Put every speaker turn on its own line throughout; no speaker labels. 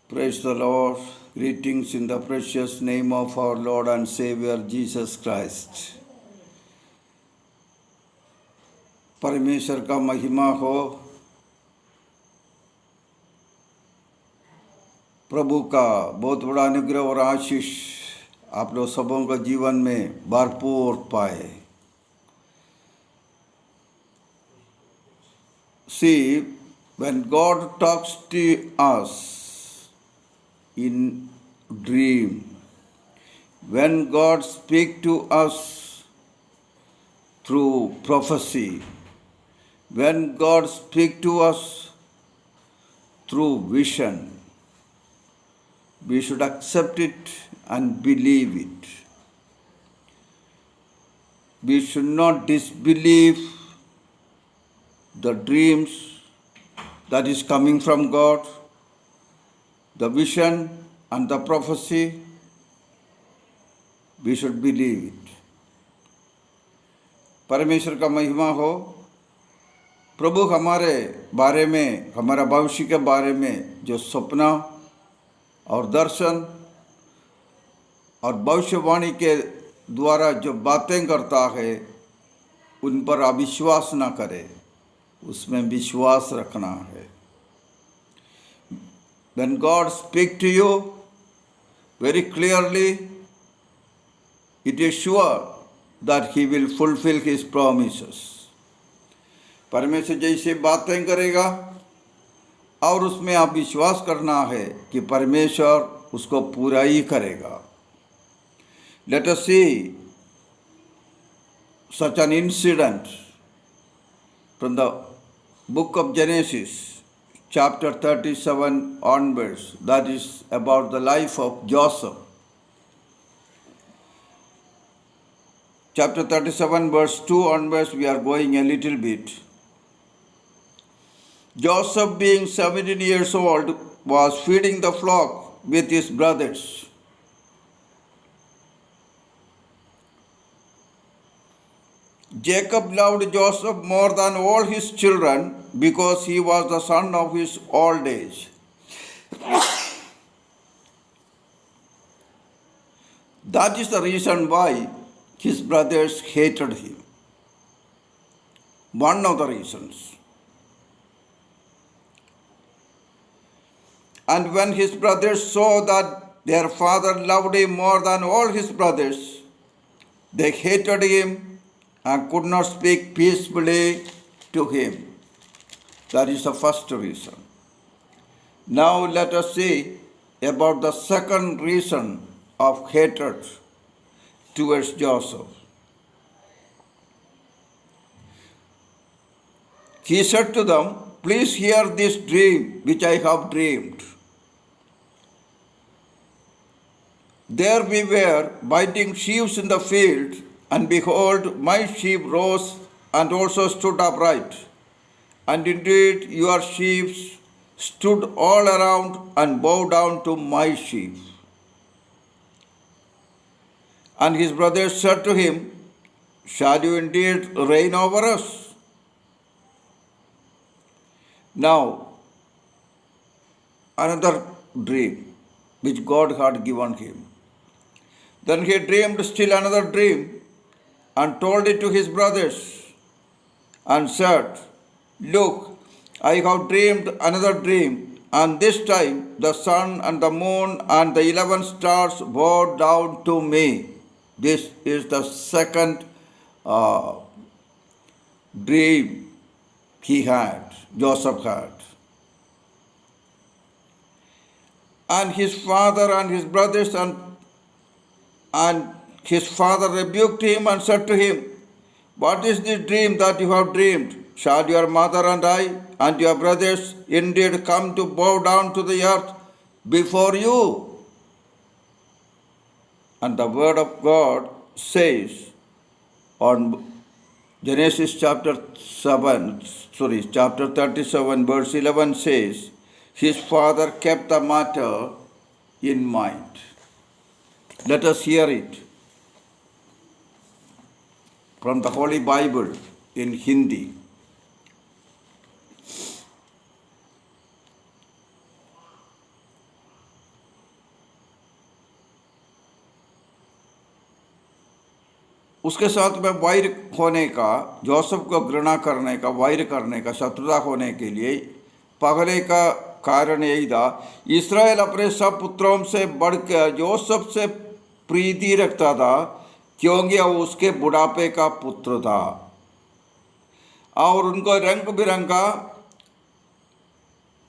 Praise the Lord. Greetings in the precious name of our Lord and Savior Jesus Christ. परमेश्वर का महिमा हो। प्रभु का बहुत बड़ा अनुग्रह और आशीष आप लोग सबों का जीवन में भरपूर पाए। See, when God talks to us in dream, when God speaks to us through prophecy, when God speaks to us through vision, we should accept it and believe it. We should not disbelieve the dreams that is coming from God, the vision and the prophecy. We should believe it. परमेश्वर का महिमा हो। प्रभु हमारे बारे में, हमारा भविष्य के बारे में जो सपना और दर्शन और भविष्यवाणी के द्वारा जो बातें करता है उन पर अविश्वास ना करें, उसमें विश्वास रखना है। When God speaks to you very clearly, it is sure that He will fulfill His promises. परमेश्वर जैसे बातें करेगा और उसमें आप विश्वास करना है कि परमेश्वर उसको पूरा ही करेगा। Let us see such an incident from the book of Genesis, chapter 37 onwards, that is about the life of Joseph. Chapter 37 verse 2 onwards we are going a little bit. Joseph, being 17 years old, was feeding the flock with his brothers. Jacob loved Joseph more than all his children because he was the son of his old age. That is the reason why his brothers hated him. One of the reasons. And when his brothers saw that their father loved him more than all his brothers, they hated him and could not speak peaceably to him. That is the first reason. Now let us see about the second reason of hatred towards Joseph. He said to them, "Please hear this dream which I have dreamed. There we were binding sheaves in the field, and behold, my sheep rose and also stood upright. And indeed your sheep stood all around and bowed down to my sheep." And his brothers said to him, "Shall you indeed reign over us?" Now, another dream which God had given him. Then he dreamed still another dream and told it to his brothers and said, "Look, I have dreamed another dream, and this time the sun and the moon and the 11 stars bowed down to me." This is the second dream Joseph had. And his father and his brothers and his father rebuked him and said to him, "What is this dream that you have dreamed? Shall your mother and I and your brothers indeed come to bow down to the earth before you?" And the word of God says on Genesis chapter 37 verse 11 says, his father kept the matter in mind. Let us hear it from the Holy Bible in Hindi. उसके साथ में वैर होने का, Joseph को घृणा करने का, वैर करने का, शत्रुता होने के लिए पहले का कारण यही था। इस्राएल अपने सब पुत्रों से बढ़कर जोसेफ से प्रीति रखता था, क्योंकि वो उसके बुढ़ापे का पुत्र था और उनको रंग बिरंगा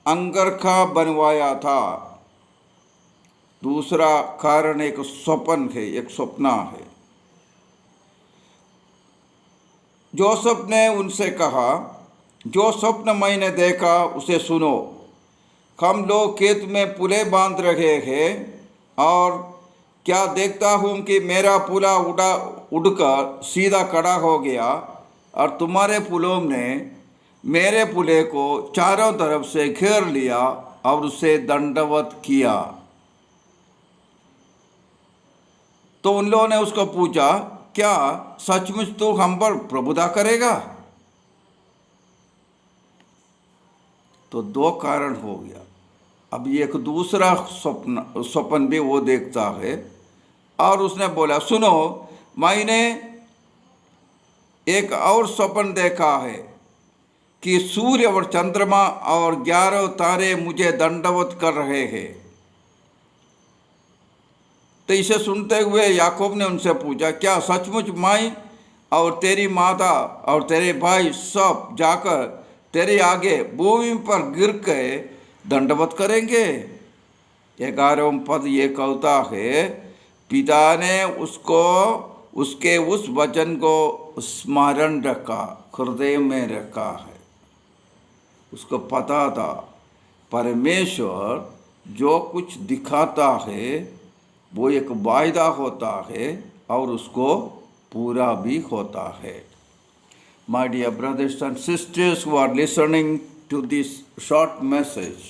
अंगरखा बनवाया था। दूसरा कारण एक स्वप्न है, एक सपना है। जोसेफ ने उनसे कहा, जो स्वप्न मैंने देखा उसे सुनो। हम लोग खेत में पुले बांध रहे हैं और क्या देखता हूँ कि मेरा पुला उड़कर सीधा खड़ा हो गया और तुम्हारे पुलों ने मेरे पुले को चारों तरफ से घेर लिया और उसे दंडवत किया। तो उन लोगों ने उसको पूछा, क्या सचमुच तू हम पर प्रभुता करेगा? तो दो कारण हो गया। अब एक दूसरा स्वप्न भी वो देखता है और उसने बोला, सुनो, मैंने एक और स्वप्न देखा है कि सूर्य और चंद्रमा और 11 तारे मुझे दंडवत कर रहे हैं। तो इसे सुनते हुए याकूब ने उनसे पूछा, क्या सचमुच मैं और तेरी माता और तेरे भाई सब जाकर तेरे आगे भूमि पर गिर के दंडवत करेंगे? 11वां पद ये कहता है, पिता ने उसको उसके उस वचन को स्मरण रखा, हृदय में रखा है। उसको पता था परमेश्वर जो कुछ दिखाता है वो एक वायदा होता है और उसको पूरा भी होता है। My dear brothers and sisters who are listening to this short message,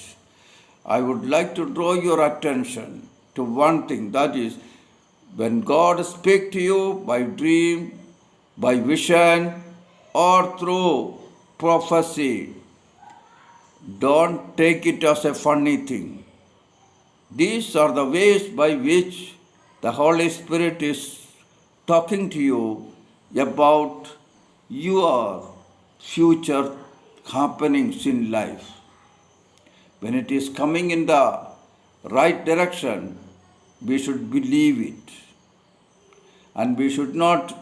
I would like to draw your attention to one thing, that is, when God speaks to you by dream, by vision, or through prophecy, don't take it as a funny thing. These are the ways by which the Holy Spirit is talking to you about your future happenings in life. When it is coming in the right direction, we should believe it and we should not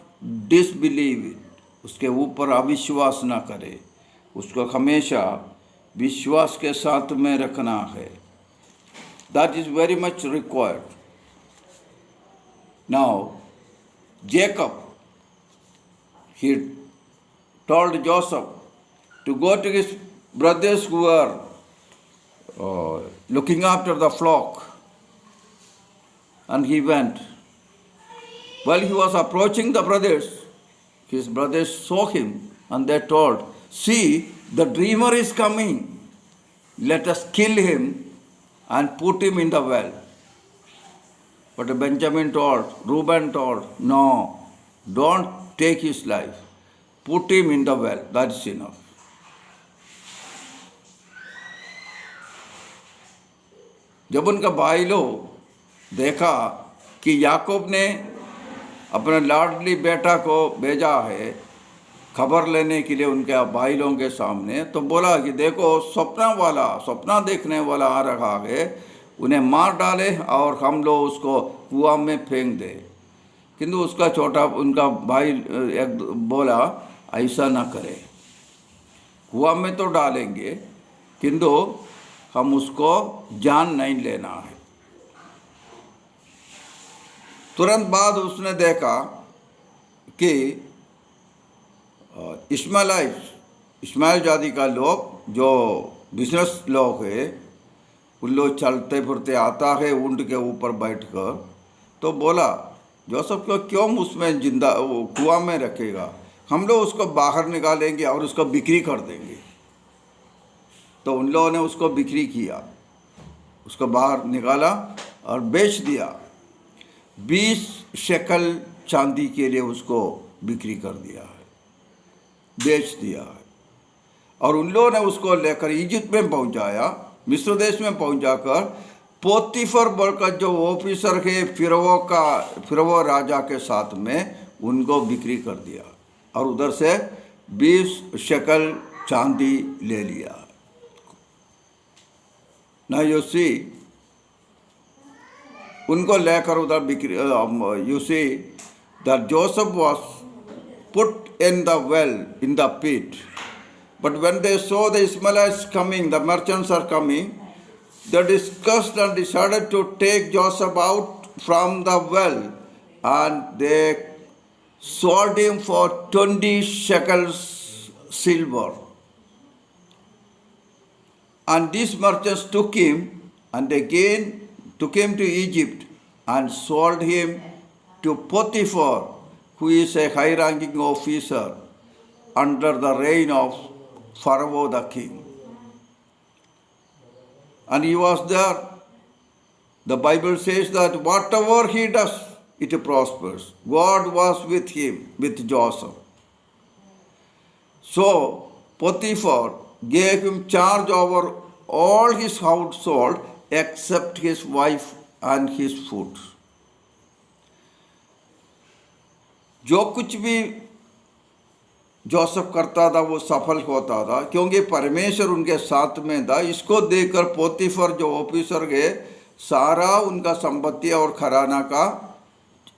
disbelieve it. उसके ऊपर अविश्वास ना करें, उसको हमेशा विश्वास के साथ में रखना है। That is very much required. Now, Jacob, he told Joseph to go to his brothers who were looking after the flock, and he went. While he was approaching the brothers, his brothers saw him and they told, see, the dreamer is coming. Let us kill him and put him in the well. But Benjamin told, Reuben told, no, don't take his life. Put him in the well. That's enough. जब उनका भाई लोग देखा कि याकूब ने अपने लाडली बेटा को भेजा है खबर लेने के लिए उनके भाई लोगों के सामने, तो बोला कि देखो सपना देखने वाला आ रहा है, उन्हें मार डाले और हम लोग उसको कुआं में फेंक दे। किंतु उनका भाई एक बोला, ऐसा ना करे, कुआं में तो डालेंगे किंतु हम उसको जान नहीं लेना है। तुरंत बाद उसने देखा कि इस्माइल जाति का लोग जो बिजनेस लोग है, उन लोग चलते फिरते आता है ऊंट के ऊपर बैठकर, तो बोला जोसेफ को क्यों उसमें जिंदा कुआं में रखेगा, हम लोग उसको बाहर निकालेंगे और उसको बिक्री कर देंगे। तो उन लोगों ने उसको बिक्री किया, उसको बाहर निकाला और बेच दिया। 20 शेकल चांदी के लिए उसको बिक्री कर दिया है, बेच दिया है। और उन लोगों ने उसको लेकर इजिप्ट में पहुंचाया, मिस्र देश में पहुंचाकर पोतीफर बोलकर जो ऑफिसर है फिरवो राजा के साथ में उनको बिक्री कर दिया और उधर से 20 शक्ल चांदी ले लिया. Now you see, उनको लेकर उधर बिक्री, you see that Joseph was put in the well, in the pit. But when they saw the Ishmaelites coming, the merchants are coming, they discussed and decided to take Joseph out from the well, and they sold him for 20 shekels silver. And these merchants took him and again took him to Egypt and sold him to Potiphar, who is a high-ranking officer under the reign of Pharaoh the king. And he was there. The Bible says that whatever he does, it prospers. God was with him, with Joseph. So Potiphar gave him charge over all his household except his wife and his food. जो कुछ भी Joseph करता था वो सफल होता था क्योंकि परमेश्वर उनके साथ में था. इसको देखकर पोतीफर जो ऑफिसर गए सारा उनका संपत्ति और घराना का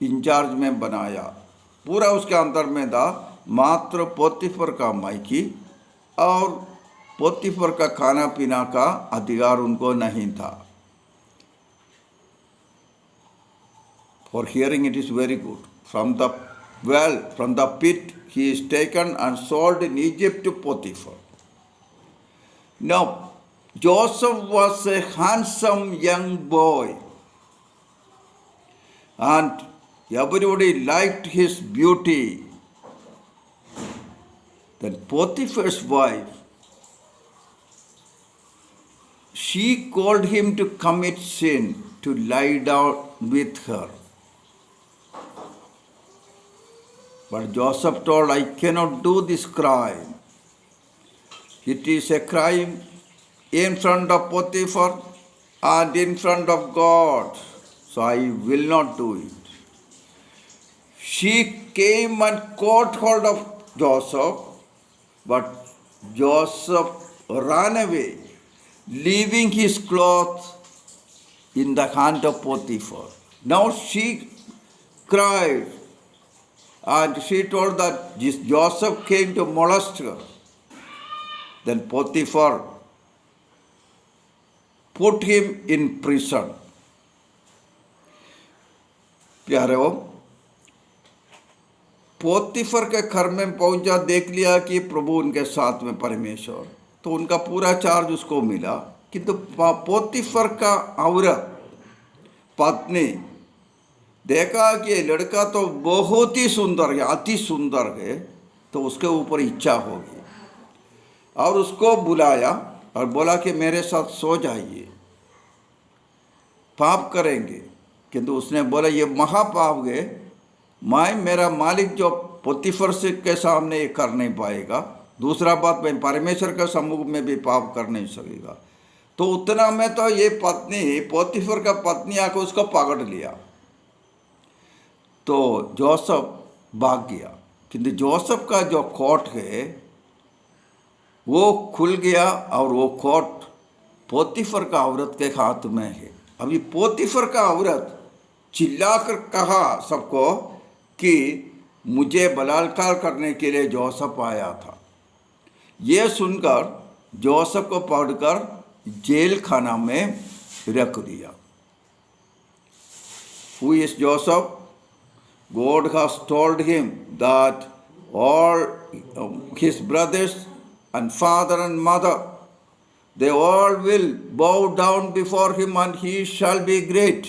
इंचार्ज में बनाया. पूरा उसके अंदर में था. मात्र पोतीफर का मायकी और पोतीफर का खाना पीना का अधिकार उनको नहीं था. For hearing it is very good. From the well, from the pit, he is taken and sold in Egypt to Potiphar. Now, Joseph was a handsome young boy, and everybody liked his beauty. Then Potiphar's wife, she called him to commit sin, to lie down with her. But Joseph told, I cannot do this crime. It is a crime in front of Potiphar and in front of God. So I will not do it. She came and caught hold of Joseph, but Joseph ran away, leaving his cloth in the hand of Potiphar. Now she cried, and she told that Joseph came to molest her. Then Potiphar put him in prison. प्यारे पोतीफर के घर में पहुंचा, देख लिया कि प्रभु उनके साथ में परमेश्वर, तो उनका पूरा चार्ज उसको मिला. किंतु पोतीफर का औरत पत्नी देखा कि ये लड़का तो बहुत ही सुंदर है, अति सुंदर है, तो उसके ऊपर इच्छा होगी और उसको बुलाया और बोला कि मेरे साथ सो जाइए, पाप करेंगे. किंतु उसने बोला ये महापाप है, मैं मेरा मालिक जो पोतीफर से के सामने ये कर नहीं पाएगा, दूसरा बात मैं परमेश्वर के सम्मुख में भी पाप कर नहीं सकेगा. तो उतना में तो ये पत्नी पोतीफर का पत्नी आकर उसको पकड़ लिया. तो जोसेफ भाग गया. किंतु जोसेफ का जो कोट है वो खुल गया और वो कोट पोतीफर का औरत के हाथ में है. अभी पोतीफर का औरत चिल्लाकर कहा सबको कि मुझे बलात्कार करने के लिए जोसेफ आया था. ये सुनकर जोसेफ को पकड़कर जेल खाना में रख दिया. Who is Joseph? God has told him that all his brothers and father and mother, they all will bow down before him and he shall be great.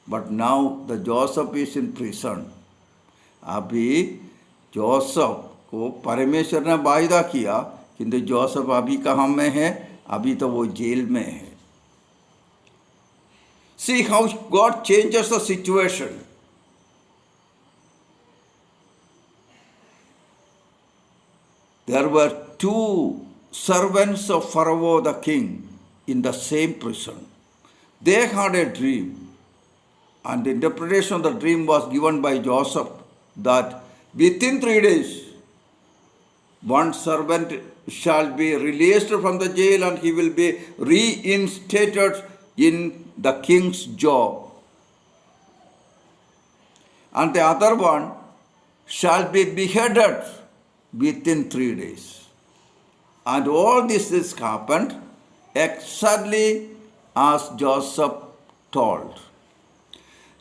But now the Joseph is in prison. अभी Joseph को परमेश्वर ने वायदा किया, किंतु Joseph अभी कहाँ में है? अभी तो वो जेल में है. See how God changes the situation. There were two servants of Pharaoh the king in the same prison. They had a dream, and the interpretation of the dream was given by Joseph that within 3 days one servant shall be released from the jail and he will be reinstated in the king's job. And the other one shall be beheaded within 3 days. And all this is happened exactly as Joseph told.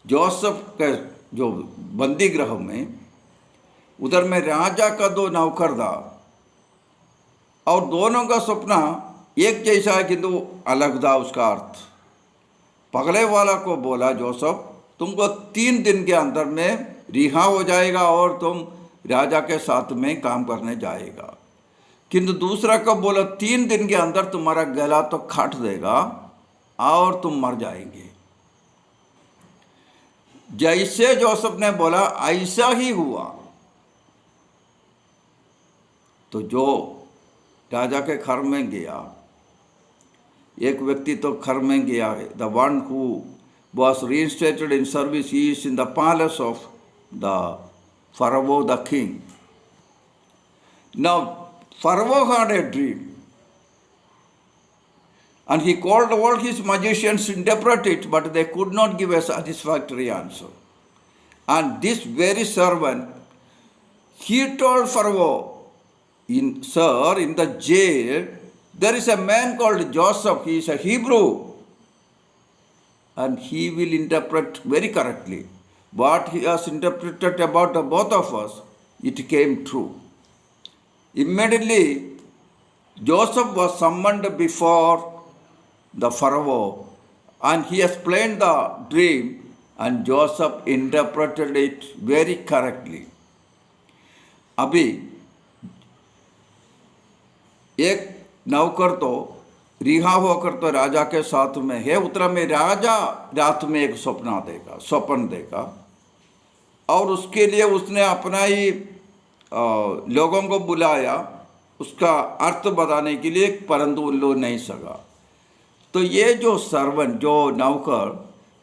Joseph के जो बंदी गृह में उधर में राजा का 2 नौकर था और दोनों का सपना एक जैसा है किंतु अलग था उसका अर्थ। पगले वाला को बोला जोसेफ तुमको 3 दिन के अंदर में रिहा हो जाएगा और तुम राजा के साथ में काम करने जाएगा, किंतु दूसरा को बोला 3 दिन के अंदर तुम्हारा गला तो काट देगा और तुम मर जाएंगे। जैसे जोसेफ ने बोला ऐसा ही हुआ। तो जो राजा के घर में गया, एक व्यक्ति तो घर में गया है, the one who was reinstated in service, he is in the palace of the Pharaoh the king. Now Pharaoh had a dream and he called all his magicians to interpret it, but they could not give a satisfactory answer. And this very servant, he told Pharaoh, Sir, in the jail, there is a man called Joseph, he is a Hebrew, and he will interpret very correctly. What he has interpreted about the both of us, it came true. Immediately, Joseph was summoned before the Pharaoh, and he explained the dream, and Joseph interpreted it very correctly. अभी एक नौकर तो रिहा होकर तो राजा के साथ में है उतरा में, राजा रात में एक स्वप्न देगा और उसके लिए उसने अपना ही लोगों को बुलाया उसका अर्थ बताने के लिए, परंतु उन लोग नहीं सका। तो ये जो सर्वेंट, जो नौकर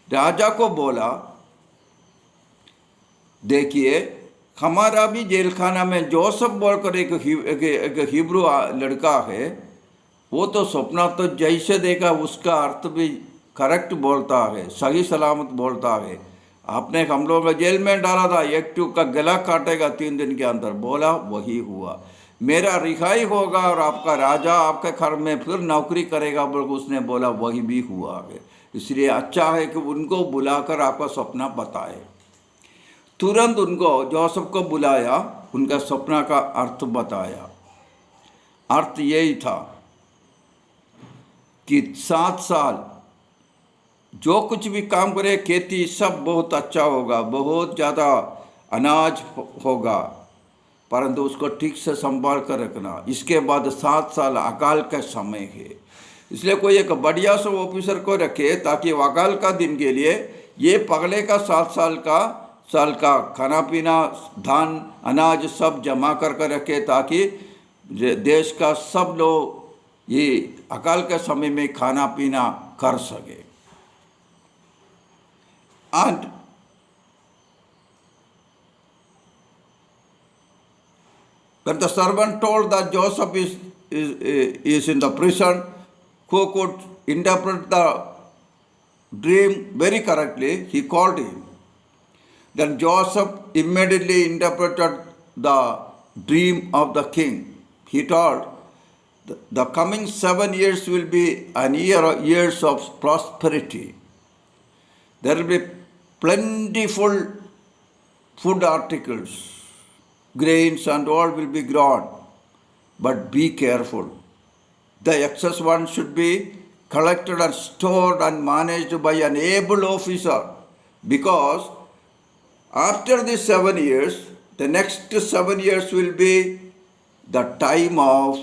राजा को बोला, देखिए हमारा भी जेल खाना में जोसेफ बोलकर एक हिब्रू लड़का है, वो तो सपना तो जैसे देखा उसका अर्थ भी करेक्ट बोलता है, सही सलामत बोलता है। आपने हम लोग को जेल में डाला था, एक टू का गला काटेगा 3 दिन के अंदर, बोला वही हुआ, मेरा रिहाई होगा और आपका राजा आपके घर में फिर नौकरी करेगा बोल उसने बोला, वही भी हुआ है। इसलिए अच्छा है कि उनको बुलाकर आपका सपना बताए। तुरंत उनको जोसेफ को बुलाया, उनका सपना का अर्थ बताया। अर्थ यही था कि 7 साल जो कुछ भी काम करे, खेती सब बहुत अच्छा होगा, बहुत ज़्यादा अनाज होगा, परंतु उसको ठीक से संभाल कर रखना। इसके बाद 7 साल अकाल का समय है, इसलिए कोई एक बढ़िया सा ऑफिसर को रखे ताकि अकाल का दिन के लिए ये पगले का 7 साल का खाना पीना, धान अनाज सब जमा कर रखे, ताकि देश का सब लोग ये अकाल के समय में खाना पीना कर सके। And when the servant told that Joseph is in the prison, who could interpret the dream very correctly, he called him. Then Joseph immediately interpreted the dream of the king. He told, the coming 7 years will be years of prosperity. There will be plentiful food articles, grains and all will be grown, but be careful. The excess one should be collected and stored and managed by an able officer, because after these 7 years, the next 7 years will be the time of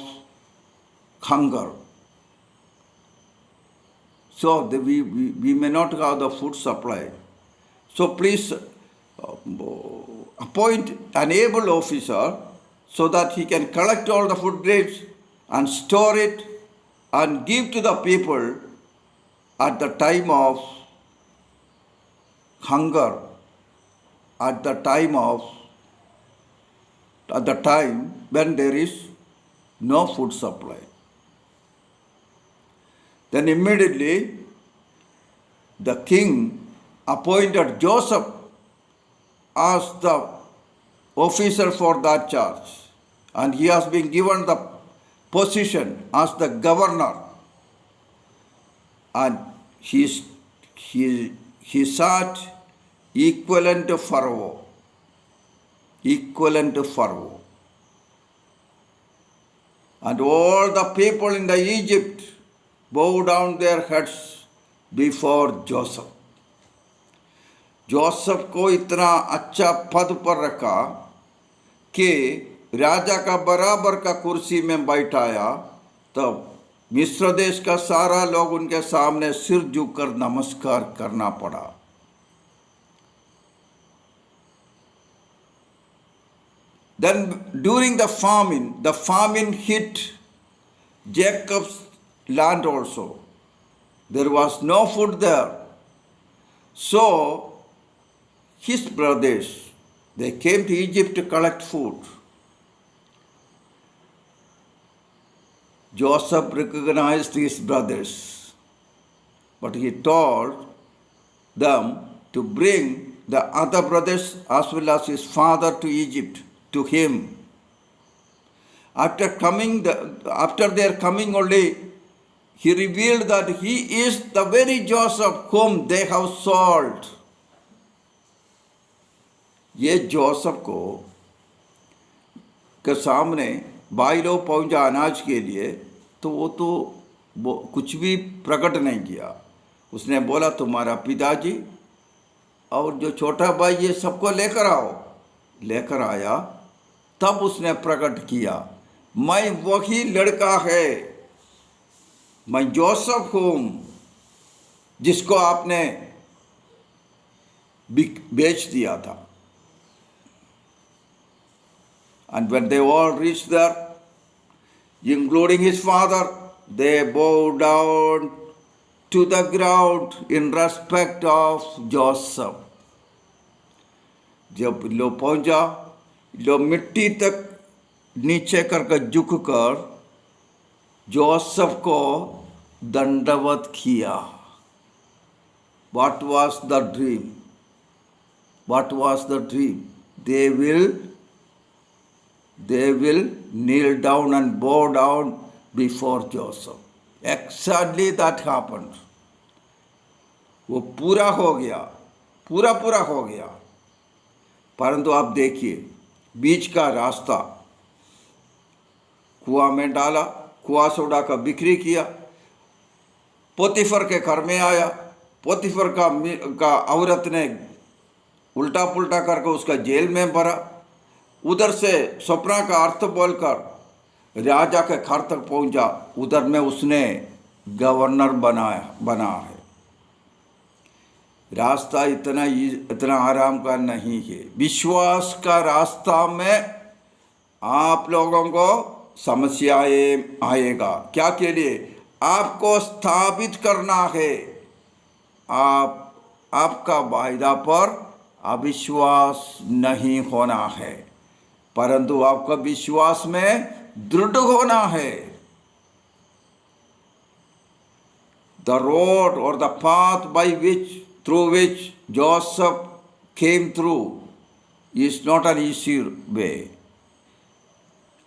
hunger. So we may not have the food supply. So please appoint an able officer so that he can collect all the food grains and store it and give to the people at the time of hunger, at the time of at the time when there is no food supply. Then immediately the king appointed Joseph as the officer for that charge, and he has been given the position as the governor, and he sat equivalent to Pharaoh, and all the people in the Egypt bow down their heads before Joseph. Joseph को इतना अच्छा पद पर रखा कि राजा का बराबर का कुर्सी में बैठाया, तब मिस्र देश का सारा लोग उनके सामने सिर झुककर नमस्कार करना पड़ा. Then during the famine hit Jacob's land also. There was no food there. So his brothers, they came to Egypt to collect food. Joseph recognized his brothers, but he told them to bring the other brothers as well as his father to Egypt, to him. After their coming only, he revealed that he is the very Joseph whom they have sold. ये Joseph को के सामने भाई लोग पहुंचा अनाज के लिए, तो वो कुछ भी प्रकट नहीं किया. उसने बोला तुम्हारा पिताजी और जो छोटा भाई ये सबको लेकर आओ. लेकर आया, तब उसने प्रकट किया मैं वही लड़का है, मैं जोसेफ हूँ जिसको आपने बेच दिया था. And when they all reached there, including his father, they bowed down to the ground in respect of Joseph. जब लो पहुंचा, लो मिट्टी तक नीचे करके झुककर जोसेफ को दंडवत किया. What was the dream? What was the dream? They will kneel down and bow down before Joseph. Exactly that happened. वो पूरा हो गया, पूरा हो गया. परंतु आप देखिए, बीच का रास्ता कुआं में डाला, कुआं से उड़ाकर बिक्री किया, पोतीफर के घर में आया. पोतीफर का औरत ने उल्टा पुल्टा करके उसका जेल में भरा. उधर से स्वप्न का अर्थ बोलकर राजा के घर तक पहुंचा. उधर में उसने गवर्नर बना है. रास्ता इतना आराम का नहीं है. विश्वास का रास्ता में आप लोगों को समस्याएं आएगा. क्या के लिए? आपको स्थापित करना है. आपका वायदा पर अविश्वास नहीं होना है, परंतु आपका विश्वास में दृढ़ होना है. The road or the path through which Joseph came through is not an easy way.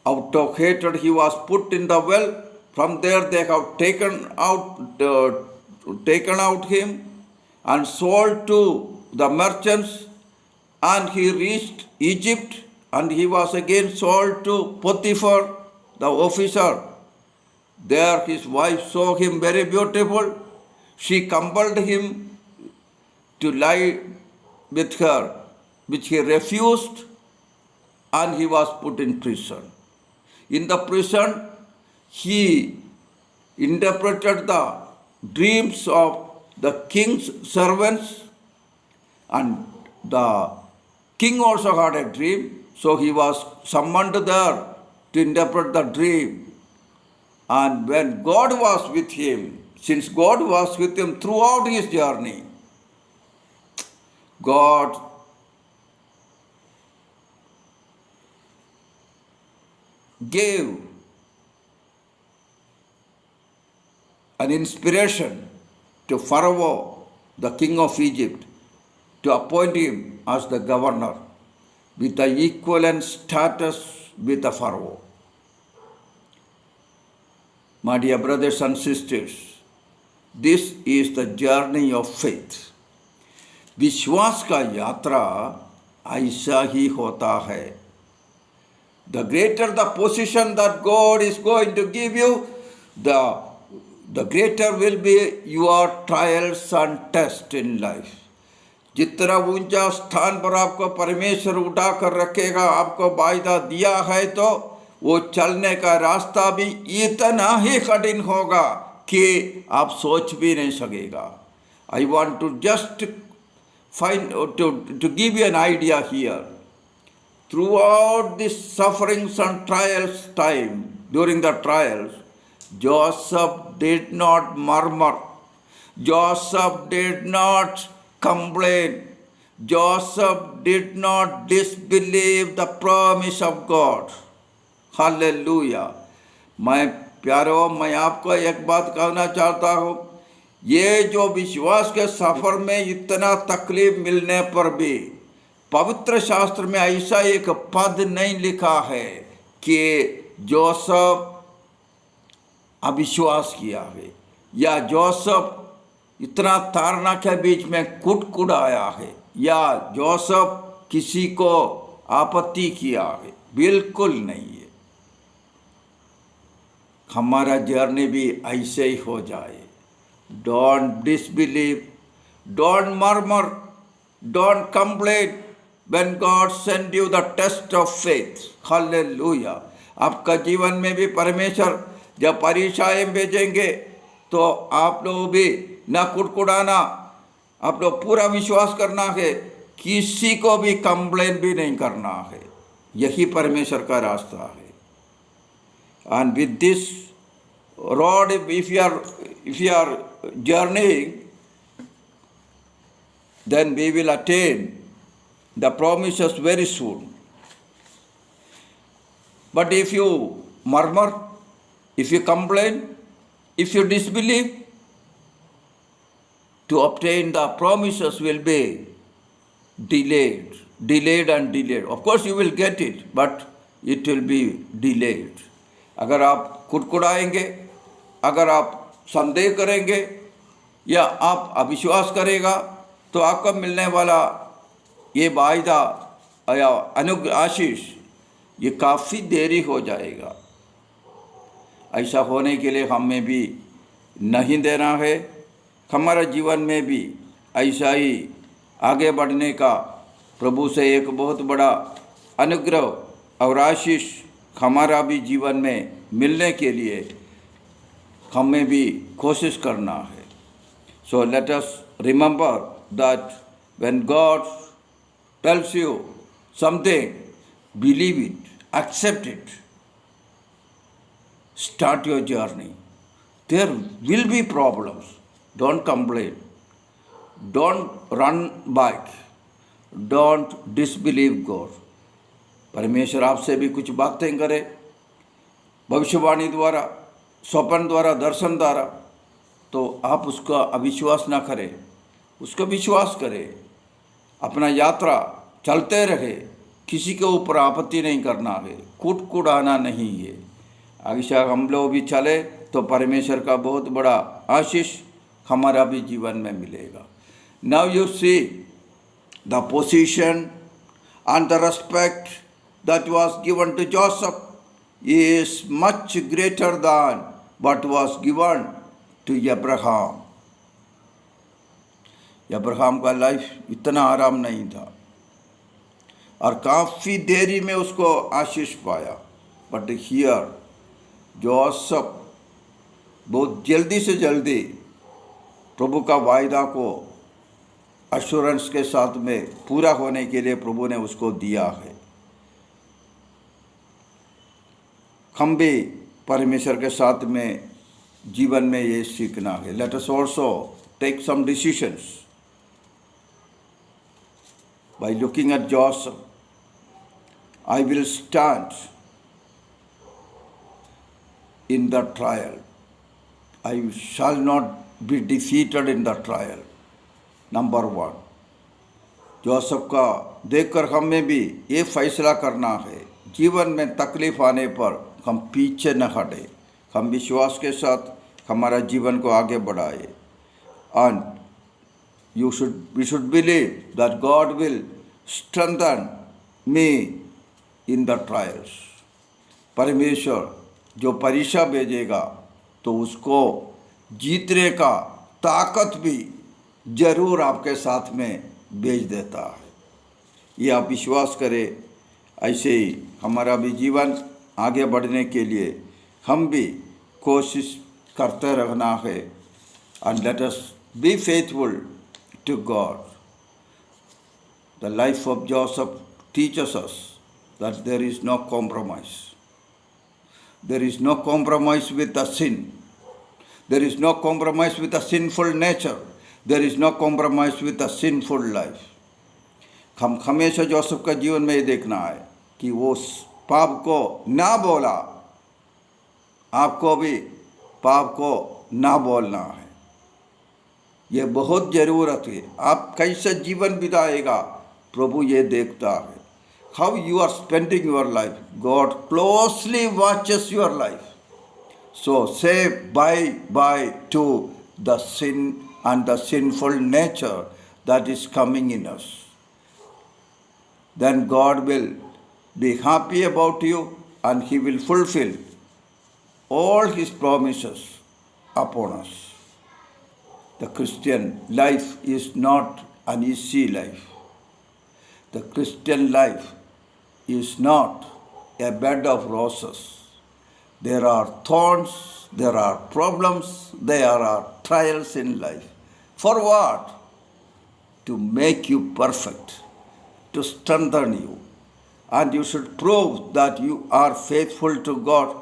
Out of hatred he was put in the well. From there they have taken out him and sold to the merchants, and he reached Egypt, and he was again sold to Potiphar, the officer. There his wife saw him very beautiful. She compelled him to lie with her, which he refused, and he was put in prison. In the prison, he interpreted the dreams of the king's servants, and the king also had a dream, so he was summoned there to interpret the dream. And when God was with him, since God was with him throughout his journey, God gave an inspiration to Pharaoh, the king of Egypt, to appoint him as the governor with the equivalent status with the Pharaoh. My dear brothers and sisters, this is the journey of faith. विश्वास का यात्रा ऐसा ही होता है. The greater the position that God is going to give you, the greater will be your trials and tests in life. जितना ऊंचा स्थान पर आपको परमेश्वर उठा कर रखेगा, आपको वायदा दिया है, तो वो चलने का रास्ता भी इतना ही कठिन होगा कि आप सोच भी नहीं सकेगा. I want to just to give you an idea here. Throughout this sufferings and trials time, during the trials, Joseph did not murmur. Joseph did not complain. Joseph did not disbelieve the promise of God. Hallelujah. मैं प्यारो, मैं आपको एक बात कहना चाहता हूँ. ये जो विश्वास के सफ़र में इतना तकलीफ मिलने पर भी पवित्र शास्त्र में ऐसा एक पद नहीं लिखा है कि जोसेफ अविश्वास किया है या जोसेफ इतना ताड़ना के बीच में कुड़कुड़ाया है या जोसेफ किसी को आपत्ति किया है. बिल्कुल नहीं है. हमारा जर्नी भी ऐसे ही हो जाए. Don't disbelieve, don't murmur, don't complain when God send you the test of faith. Hallelujah. आपका जीवन में भी परमेश्वर जब परीक्षाएं भेजेंगे तो आप लोग भी ना कुड़कुड़ाना, आप लोग पूरा विश्वास करना है, किसी को भी कंप्लेन भी नहीं करना है. यही परमेश्वर का रास्ता है. And with this road, if you are journeying, then we will attain the promises very soon. But if you murmur, if you complain, if you disbelieve, to obtain the promises will be delayed and delayed. Of course you will get it, but it will be delayed. अगर आप कुड़कुड़ाएंगे, अगर आप संदेह करेंगे या आप अविश्वास करेगा, तो आपको मिलने वाला ये वायदा या आशीष ये काफ़ी देरी हो जाएगा. ऐसा होने के लिए हमें भी नहीं देना है. हमारा जीवन में भी ऐसा ही आगे बढ़ने का प्रभु से एक बहुत बड़ा अनुग्रह और आशीष हमारा भी जीवन में मिलने के लिए हमें भी कोशिश करना है. So let us remember that when God tells you something, believe it, accept it, start your journey. There will be problems. Don't complain. Don't run back. Don't disbelieve God. परमेश्वर आपसे भी कुछ बातें करे भविष्यवाणी द्वारा, स्वप्न द्वारा, दर्शन द्वारा, तो आप उसका अविश्वास ना करें, उसका विश्वास करें. अपना यात्रा चलते रहे, किसी के ऊपर आपत्ति नहीं करना है, कुड़कुड़ाना नहीं है. ऐसा हम लोग भी चले तो परमेश्वर का बहुत बड़ा आशीष हमारा भी जीवन में मिलेगा. Now you see the position and the respect that was given to Joseph is much greater than what was given to Abraham. Abraham का लाइफ इतना आराम नहीं था और काफ़ी देरी में उसको आशीष पाया. बट हियर जोसेफ बहुत जल्दी से जल्दी प्रभु का वायदा को अश्योरेंस के साथ में पूरा होने के लिए प्रभु ने उसको दिया है. हम भी परमेश्वर के साथ में जीवन में ये सीखना है. Let us also take some decisions by looking at Joseph. I will stand in the trial. I shall not be defeated in the trial. Number 1, Joseph का देखकर हमें भी ये फैसला करना है, जीवन में तकलीफ आने पर हम पीछे न हटें, हम विश्वास के साथ हमारा जीवन को आगे बढ़ाए. And we should believe that God will strengthen me in the trials. परमेश्वर जो परीक्षा भेजेगा तो उसको जीतने का ताकत भी जरूर आपके साथ में भेज देता है. ये आप विश्वास करें. ऐसे ही हमारा भी जीवन आगे बढ़ने के लिए हम भी कोशिश करते रहना है. And let us be faithful to God. The life of Joseph teaches us that there is no compromise. There is no compromise with the sin. There is no compromise with the sinful nature. There is no compromise with the sinful life. हम हमेशा Joseph का जीवन में ये देखना है कि वो पाप को ना बोला. आपको भी पाप को ना बोलना है. ये बहुत ज़रूरत है. आप कैसे जीवन बिताएगा प्रभु ये देखता है. How you are spending your life. God closely watches your life. So say bye to the sin and the sinful nature that is coming in us. Then God will be happy about you and He will fulfill all His promises upon us. The Christian life is not an easy life. The Christian life is not a bed of roses. There are thorns, there are problems, there are trials in life. For what? To make you perfect, to strengthen you. And you should prove that you are faithful to God.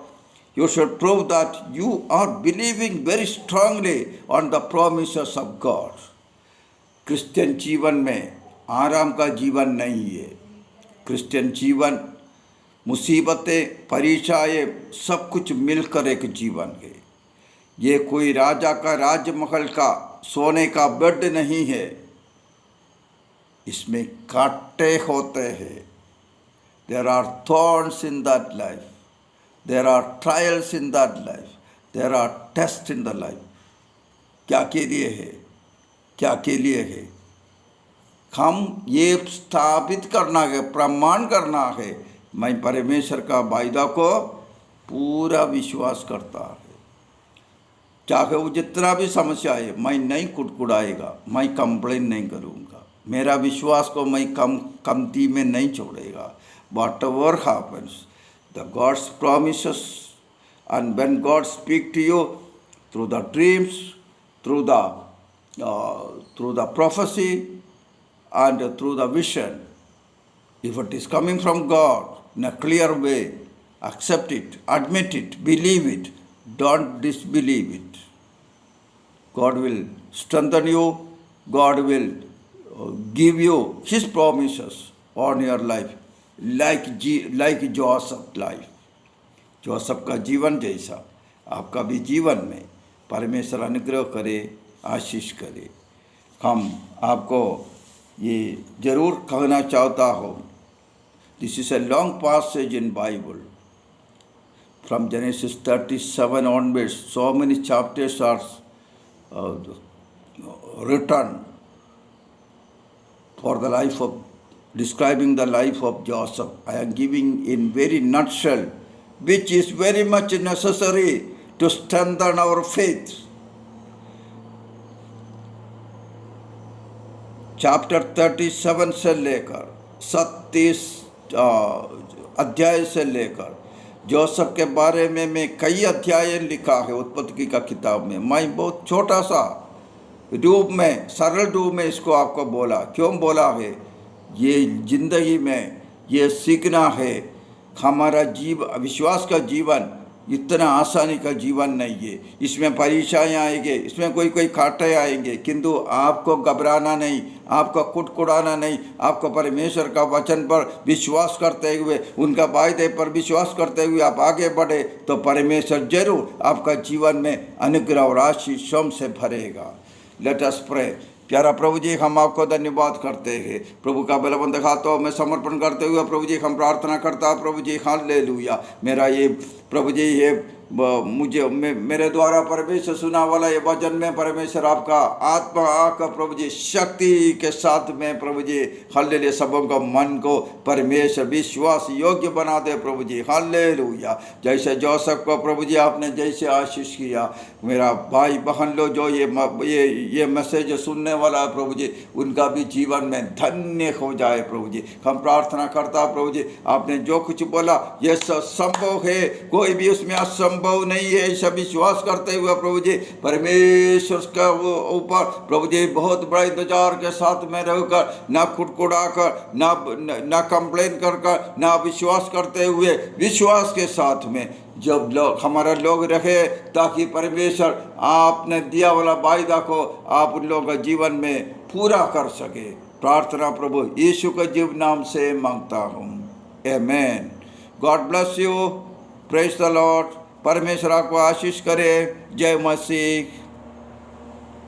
You should prove that you are believing very strongly on the promises of God. Christian जीवन में आराम का जीवन नहीं है. Christian जीवन मुसीबतें, परीक्षाएं, सब कुछ मिलकर एक जीवन है. ये कोई राजा का राजमहल का सोने का बेड नहीं है. इसमें कांटे होते हैं. There are thorns in that life. There are trials in that life. There are tests in the life. क्या के लिए है? क्या के लिए है? हम ये स्थापित करना है, प्रमाण करना है, मैं परमेश्वर का वायदा को पूरा विश्वास करता है. चाहे वो जितना भी समस्या है, मैं नहीं कुड़कुड़ाएगा, मैं कंप्लेन नहीं करूँगा. मेरा विश्वास को मैं कमती में नहीं छोड़ेगा. Whatever happens, the God's promises, and when God speaks to you through the dreams, through the prophecy, and through the vision, if it is coming from God in a clear way, accept it, admit it, believe it, don't disbelieve it. God will strengthen you. God will give you His promises on your life, like Joseph's life. Joseph का जीवन जैसा आपका भी जीवन में परमेश्वर अनुग्रह करे, आशीष करे. हम आपको ये ज़रूर कहना चाहता हूँ. This is a long passage in Bible. From Genesis 37 onwards, so many chapters are written for the life of, describing the life of Joseph. I am giving in very nutshell, which is very much necessary to strengthen our faith. Chapter 37 से लेकर 37 अध्याय से लेकर Joseph के बारे में मैं कई अध्याय लिखा है उत्पत्ति का किताब में. मैं बहुत छोटा सा रूप में, सरल रूप में इसको आपको बोला. क्यों बोला है? ये ज़िंदगी में ये सीखना है. हमारा विश्वास का जीवन इतना आसानी का जीवन नहीं है। इसमें परेशानियाँ आएंगे, इसमें कोई कोई कांटे आएंगे, किंतु आपको घबराना नहीं, आपको कुटकुटाना नहीं, आपको परमेश्वर का वचन पर विश्वास करते हुए, उनका वायदे पर विश्वास करते हुए आप आगे बढ़े तो परमेश्वर जरूर आपका जीवन में अनुग्रह और आशीषों से भरेगा। Let us pray. प्यारा प्रभु जी, हम आपको धन्यवाद करते हैं। प्रभु का बलवंत हाथों में समर्पण करते हुए प्रभु जी हम प्रार्थना करता प्रभु जी, हालेलुया। मेरा ये प्रभु जी ये मेरे द्वारा परमेश्वर सुना वाला ये वचन में परमेश्वर आपका आत्मा आकर प्रभु जी शक्ति के साथ में प्रभु जी हालेलुया सबों का मन को परमेश्वर विश्वास योग्य बना दे प्रभु जी, हालेलुया। जैसे जोसेफ को प्रभु जी आपने जैसे आशीष किया, मेरा भाई बहन लोग जो ये मैसेज सुनने वाला है प्रभु जी, उनका भी जीवन में धन्य हो जाए प्रभु जी। हम प्रार्थना करता प्रभु जी, आपने जो कुछ बोला ये सब संभव है, कोई भी उसमें असंभव नहीं है, ऐसा विश्वास करते हुए प्रभु जी परमेश्वर का ऊपर प्रभु जी बहुत बड़ा इंतजार के साथ में रहकर, ना खुटकुड़ा कर, ना कंप्लेन कर, ना विश्वास करते हुए विश्वास के साथ में जब लोग हमारा लोग रहे, ताकि परमेश्वर आपने दिया वाला वायदा को आप उन लोगों के जीवन में पूरा कर सके। प्रार्थना प्रभु यीशु के जीव नाम से मांगता हूँ, amen. God bless you, praise the Lord. परमेश्वर आपको आशीष करे। जय मसीह।